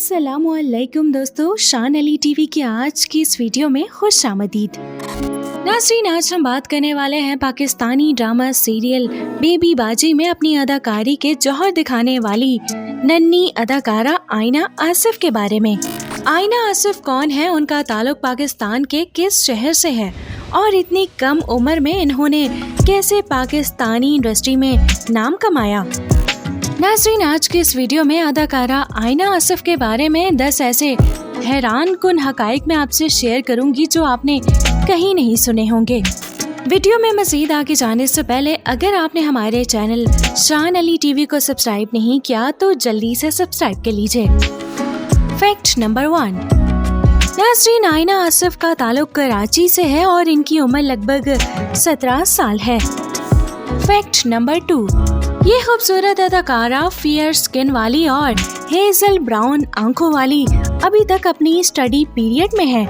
अस्सलामुअलैकुम दोस्तों, शान अली टीवी की आज की इस वीडियो में खुश आमदीद। नाज़रीन, आज हम बात करने वाले हैं पाकिस्तानी ड्रामा सीरियल बेबी बाजी में अपनी अदाकारी के जौहर दिखाने वाली नन्ही अदाकारा आईना आसिफ के बारे में। आईना आसिफ कौन है, उनका ताल्लुक पाकिस्तान के किस शहर से है और इतनी कम उम्र में इन्होंने कैसे पाकिस्तानी इंडस्ट्री में नाम कमाया। नाज़रीन, आज की इस वीडियो में अदाकारा आईना आसिफ के बारे में 10 ऐसे हैरान कुन हकाइक मैं आपसे शेयर करूंगी जो आपने कहीं नहीं सुने होंगे। वीडियो में मज़ीद आगे जाने से पहले अगर आपने हमारे चैनल शान अली टीवी को सब्सक्राइब नहीं किया तो जल्दी से सब्सक्राइब कर लीजिए। Fact number 1। नाज़रीन, आईना आसिफ का ताल्लुक कराची से है और इनकी उम्र लगभग 17 साल है। Fact number 2। ये खूबसूरत अदाकारा फेयर स्किन वाली और हेजल ब्राउन आंखों वाली अभी तक अपनी स्टडी पीरियड में है,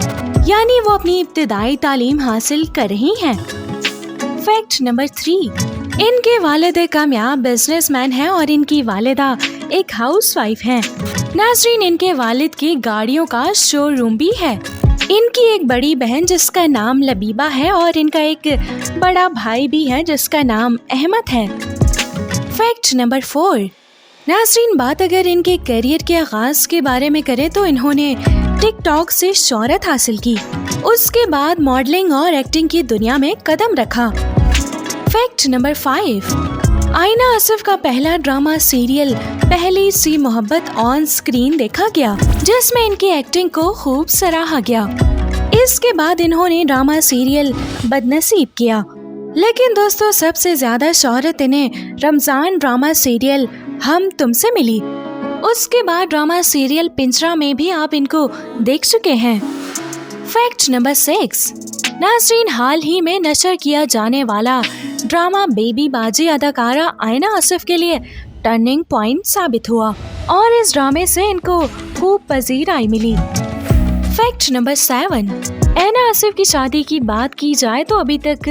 यानी वो अपनी इब्तिदाई तालीम हासिल कर रही हैं। Fact number 3। इनके वालिद एक कामयाब बिजनेसमैन हैं और इनकी वालिदा एक हाउसवाइफ हैं। नाज़रीन, इनके वालिद की गाड़ियों का शोरूम भी है। इनकी एक बड़ी बहन जिसका नाम लबीबा है और इनका एक बड़ा भाई भी है जिसका नाम अहमद है। Fact number 4। नाज़रीन, बात अगर इनके करियर के आगाज के बारे में करें तो इन्होंने टिकटॉक से शोहरत हासिल की, उसके बाद मॉडलिंग और एक्टिंग की दुनिया में कदम रखा। Fact number 5। आईना आसिफ का पहला ड्रामा सीरियल पहली सी मोहब्बत ऑन स्क्रीन देखा गया, जिसमें इनकी एक्टिंग को खूब सराहा गया। इसके बाद इन्होंने ड्रामा सीरियल बदनसीब किया, लेकिन दोस्तों सबसे ज्यादा शोहरत इन्हें रमजान ड्रामा सीरियल हम तुमसे मिली। उसके बाद ड्रामा सीरियल पिंजरा में भी आप इनको देख चुके हैं। Fact number 6। नाज़रीन, हाल ही में नशर किया जाने वाला ड्रामा बेबी बाजी अदाकारा आईना आसिफ के लिए टर्निंग पॉइंट साबित हुआ और इस ड्रामे से इनको खूब पजीराई मिली। Fact number 7। आईना आसिफ की शादी की बात की जाए तो अभी तक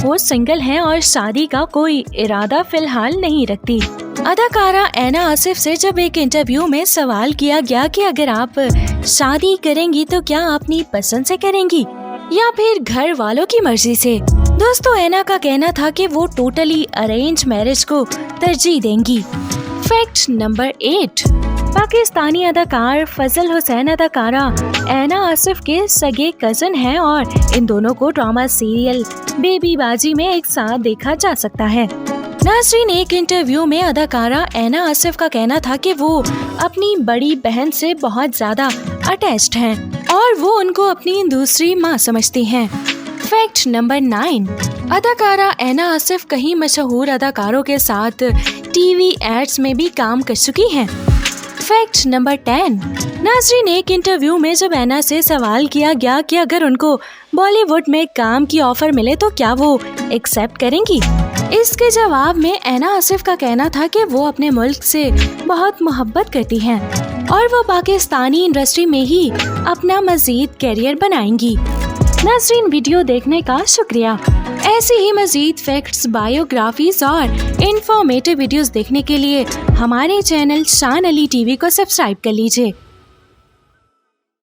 वो सिंगल हैं और शादी का कोई इरादा फिलहाल नहीं रखती। अदाकारा आईना आसिफ से जब एक इंटरव्यू में सवाल किया गया कि अगर आप शादी करेंगी तो क्या अपनी पसंद से करेंगी या फिर घर वालों की मर्जी से, दोस्तों आईना का कहना था कि वो टोटली अरेंज मैरिज को तरजीह देंगी। Fact number 8। पाकिस्तानी अदाकार फजल हुसैन अदाकारा आईना आसिफ के सगे कजन हैं और इन दोनों को ड्रामा सीरियल बेबी बाजी में एक साथ देखा जा सकता है। नाज़रीन, एक इंटरव्यू में अदाकारा आईना आसिफ का कहना था कि वो अपनी बड़ी बहन से बहुत ज्यादा अटैच्ड हैं और वो उनको अपनी दूसरी माँ समझती हैं। Fact number 9। अदाकारा आईना आसिफ कई मशहूर अदाकारों के साथ टीवी एड्स में भी काम कर चुकी हैं। Fact number 10। नाज़रीन, एक इंटरव्यू में जब आईना से सवाल किया गया कि अगर उनको बॉलीवुड में काम की ऑफर मिले तो क्या वो एक्सेप्ट करेंगी, इसके जवाब में आईना आसिफ का कहना था कि वो अपने मुल्क से बहुत मोहब्बत करती हैं और वो पाकिस्तानी इंडस्ट्री में ही अपना मजीद करियर बनाएंगी। नाज़रीन, वीडियो देखने का शुक्रिया। ऐसी ही मजीद फैक्ट्स, बायोग्राफीज और इंफॉर्मेटिव वीडियोस देखने के लिए हमारे चैनल शान अली टीवी को सब्सक्राइब कर लीजिए।